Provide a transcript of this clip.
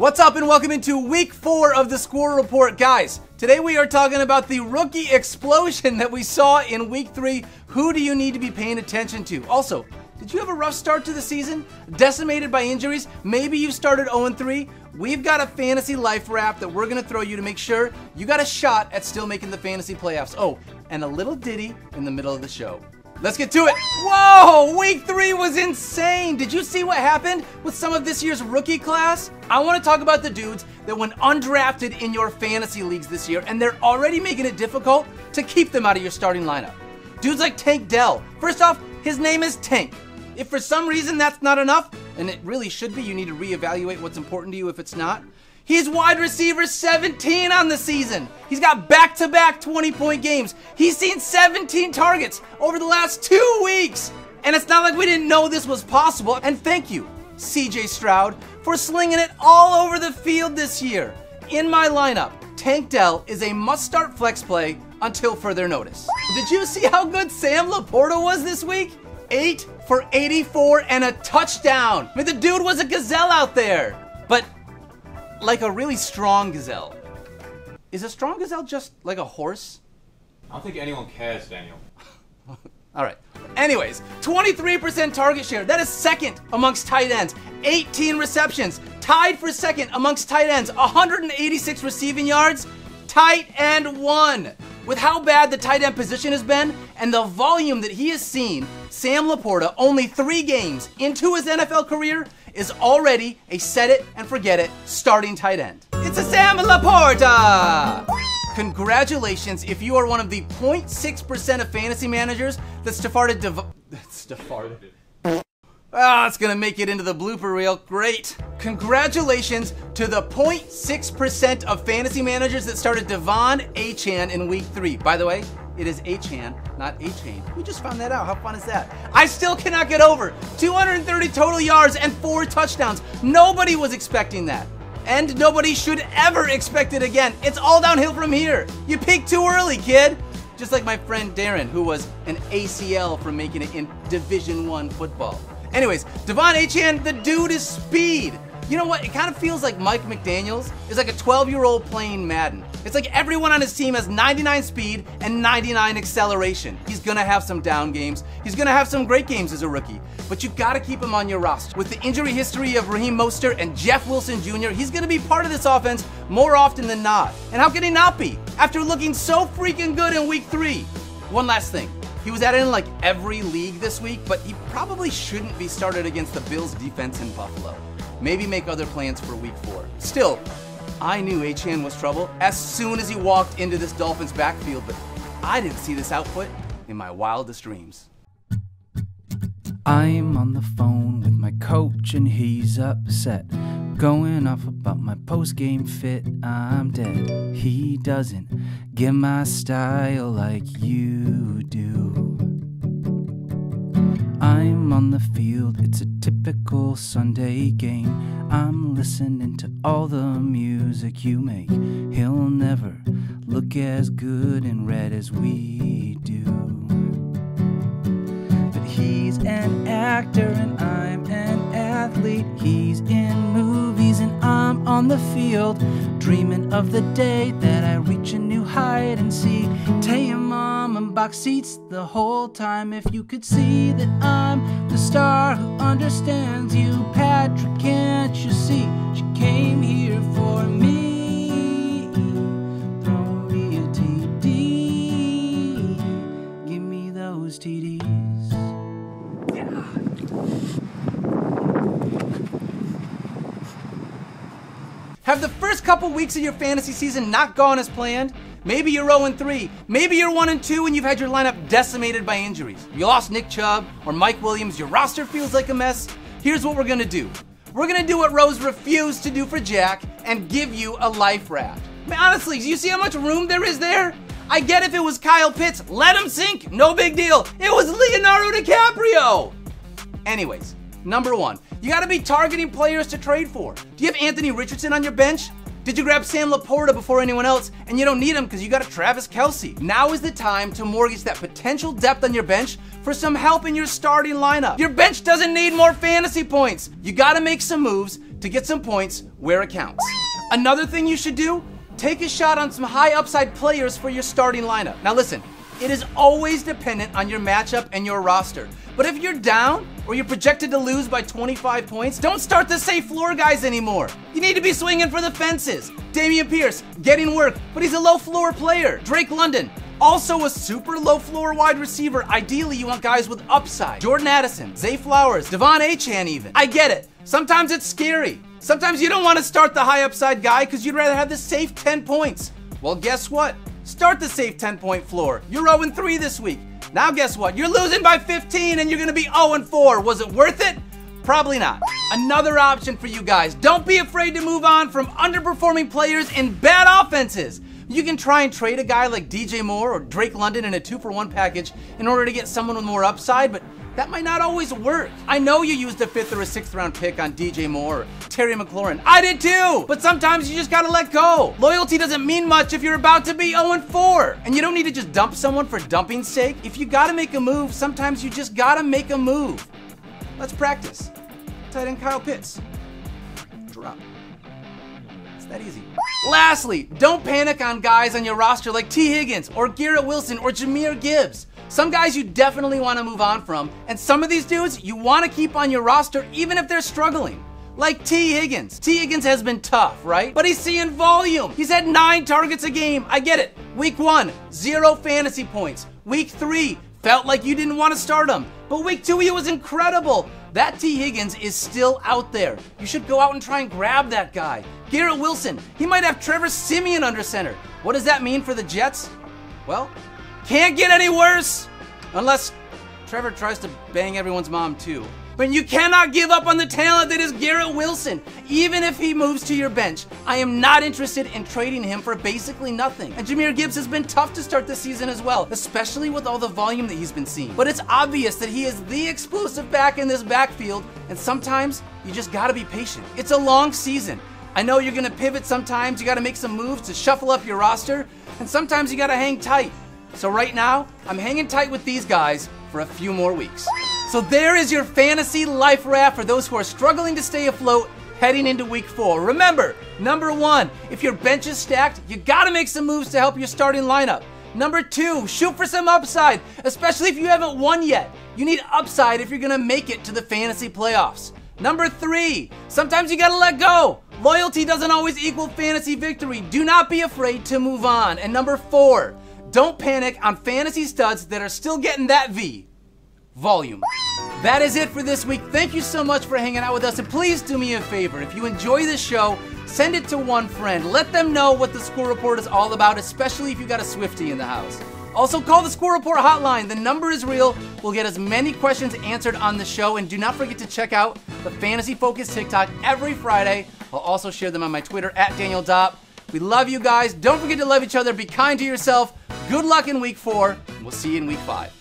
What's up and welcome into week 4 of the Squirrel Report. Guys, today we are talking about the rookie explosion that we saw in week 3. Who do you need to be paying attention to? Also, did you have a rough start to the season? Decimated by injuries? Maybe you started 0-3? We've got a Fantasy Life Raft that we're going to throw you to make sure you got a shot at still making the fantasy playoffs. Oh, and a little ditty in the middle of the show. Let's get to it. Whoa, week 3 was insane. Did you see what happened with some of this year's rookie class? I want to talk about the dudes that went undrafted in your fantasy leagues this year, and they're already making it difficult to keep them out of your starting lineup. Dudes like Tank Dell. First off, his name is Tank. If for some reason that's not enough, and it really should be, you need to reevaluate what's important to you if it's not. He's wide receiver 17 on the season. He's got back-to-back 20-point games. He's seen 17 targets over the last 2 weeks. And it's not like we didn't know this was possible. And thank you, CJ Stroud, for slinging it all over the field this year. In my lineup, Tank Dell is a must-start flex play until further notice. Did you see how good Sam Laporta was this week? 8 for 84 and a touchdown. I mean, the dude was a gazelle out there. But like a really strong gazelle. Is a strong gazelle just like a horse? I don't think anyone cares, Daniel. All right. Anyways, 23% target share. That is second amongst tight ends. 18 receptions. Tied for second amongst tight ends. 186 receiving yards. Tight end 1. With how bad the tight end position has been and the volume that he has seen, Sam Laporta, only 3 games into his NFL career, is already a set-it-and-forget-it starting tight end. It's a Sam Laporta! Congratulations if you are one of the 0.6% of fantasy managers that it's gonna make it into the blooper reel. Great. Congratulations to the 0.6% of fantasy managers that started Dopp AKA in week 3. By the way, it is AKA, not A-Chain. We just found that out. How fun is that? I still cannot get over 230 total yards and 4 touchdowns. Nobody was expecting that. And nobody should ever expect it again. It's all downhill from here. You peaked too early, kid. Just like my friend Darren, who was an ACL from making it in Division I football. Anyways, Dopp AKA, the dude is speed. You know what? It kind of feels like Mike McDaniels is like a 12-year-old playing Madden. It's like everyone on his team has 99 speed and 99 acceleration. He's gonna have some down games. He's gonna have some great games as a rookie. But you gotta keep him on your roster. With the injury history of Raheem Mostert and Jeff Wilson Jr., he's gonna be part of this offense more often than not. And how can he not be after looking so freaking good in week 3? One last thing. He was added in like every league this week, but he probably shouldn't be started against the Bills defense in Buffalo. Maybe make other plans for week 4. Still, I knew Achane was trouble as soon as he walked into this Dolphins backfield, but I didn't see this output in my wildest dreams. I'm on the phone with my coach and he's upset. Going off about my post-game fit, I'm dead. He doesn't get my style like you do. I'm on the field, it's a typical Sunday game. I'm listening to all the music you make. He'll never look as good in red as we do. But he's an actor and I'm an athlete. He's in movies and I'm on the field, dreaming of the day that I reach a new hide and seek. Tell your mom in box seats the whole time. If you could see that I'm the star who understands you, Patrick, can't you see? She came here for me. Throw me a TD. Give me those TDs. Have the first couple weeks of your fantasy season not gone as planned? Maybe you're 0-3. Maybe you're 1-2 and you've had your lineup decimated by injuries. You lost Nick Chubb or Mike Williams. Your roster feels like a mess. Here's what we're gonna do. We're gonna do what Rose refused to do for Jack and give you a life raft. I mean, honestly, do you see how much room there is there? I get if it was Kyle Pitts, let him sink, no big deal. It was Leonardo DiCaprio. Anyways, number 1, you gotta be targeting players to trade for. Do you have Anthony Richardson on your bench? Did you grab Sam Laporta before anyone else and you don't need him because you got a Travis Kelce? Now is the time to mortgage that potential depth on your bench for some help in your starting lineup. Your bench doesn't need more fantasy points. You gotta make some moves to get some points where it counts. Another thing you should do, take a shot on some high upside players for your starting lineup. Now listen, it is always dependent on your matchup and your roster. But if you're down or you're projected to lose by 25 points, don't start the safe floor guys anymore. You need to be swinging for the fences. Dameon Pierce, getting work, but he's a low floor player. Drake London, also a super low floor wide receiver. Ideally, you want guys with upside. Jordan Addison, Zay Flowers, Devon Achane even. I get it. Sometimes it's scary. Sometimes you don't want to start the high upside guy because you'd rather have the safe 10 points. Well, guess what? Start the safe 10-point floor. You're 0-3 this week. Now guess what? You're losing by 15 and you're gonna be 0-4. Was it worth it? Probably not. Another option for you guys. Don't be afraid to move on from underperforming players in bad offenses. You can try and trade a guy like DJ Moore or Drake London in a 2-for-1 package in order to get someone with more upside, but that might not always work. I know you used a 5th or a 6th round pick on DJ Moore or Terry McLaurin. I did too! But sometimes you just gotta let go. Loyalty doesn't mean much if you're about to be 0-4. And you don't need to just dump someone for dumping's sake. If you gotta make a move, sometimes you just gotta make a move. Let's practice. Tight end Kyle Pitts. Drop. It's that easy. Lastly, don't panic on guys on your roster like T. Higgins or Garrett Wilson or Jahmyr Gibbs. Some guys you definitely want to move on from, and some of these dudes you want to keep on your roster even if they're struggling. Like T. Higgins. T. Higgins has been tough, right? But he's seeing volume. He's had 9 targets a game. I get it. Week 1, 0 fantasy points. Week 3, felt like you didn't want to start him. But week 2, he was incredible. That T. Higgins is still out there. You should go out and try and grab that guy. Garrett Wilson, he might have Trevor Siemian under center. What does that mean for the Jets? Well, can't get any worse. Unless Trevor tries to bang everyone's mom too. But you cannot give up on the talent that is Garrett Wilson. Even if he moves to your bench, I am not interested in trading him for basically nothing. And Jahmyr Gibbs has been tough to start the season as well, especially with all the volume that he's been seeing. But it's obvious that he is the explosive back in this backfield, and sometimes you just gotta be patient. It's a long season. I know you're gonna pivot sometimes, you gotta make some moves to shuffle up your roster, and sometimes you gotta hang tight. So right now, I'm hanging tight with these guys for a few more weeks. So there is your Fantasy Life Raft for those who are struggling to stay afloat heading into week 4. Remember, number 1, if your bench is stacked, you gotta make some moves to help your starting lineup. Number 2, shoot for some upside, especially if you haven't won yet. You need upside if you're gonna make it to the fantasy playoffs. Number 3, sometimes you gotta let go. Loyalty doesn't always equal fantasy victory. Do not be afraid to move on. And number 4, don't panic on fantasy studs that are still getting that V. Volume. That is it for this week. Thank you so much for hanging out with us. And please do me a favor. If you enjoy this show, send it to one friend. Let them know what the Squirrel Report is all about, especially if you got a Swiftie in the house. Also, call the Squirrel Report hotline. The number is real. We'll get as many questions answered on the show. And do not forget to check out the Fantasy Focus TikTok every Friday. I'll also share them on my Twitter at Daniel Dopp. We love you guys. Don't forget to love each other. Be kind to yourself. Good luck in week 4. And we'll see you in week 5.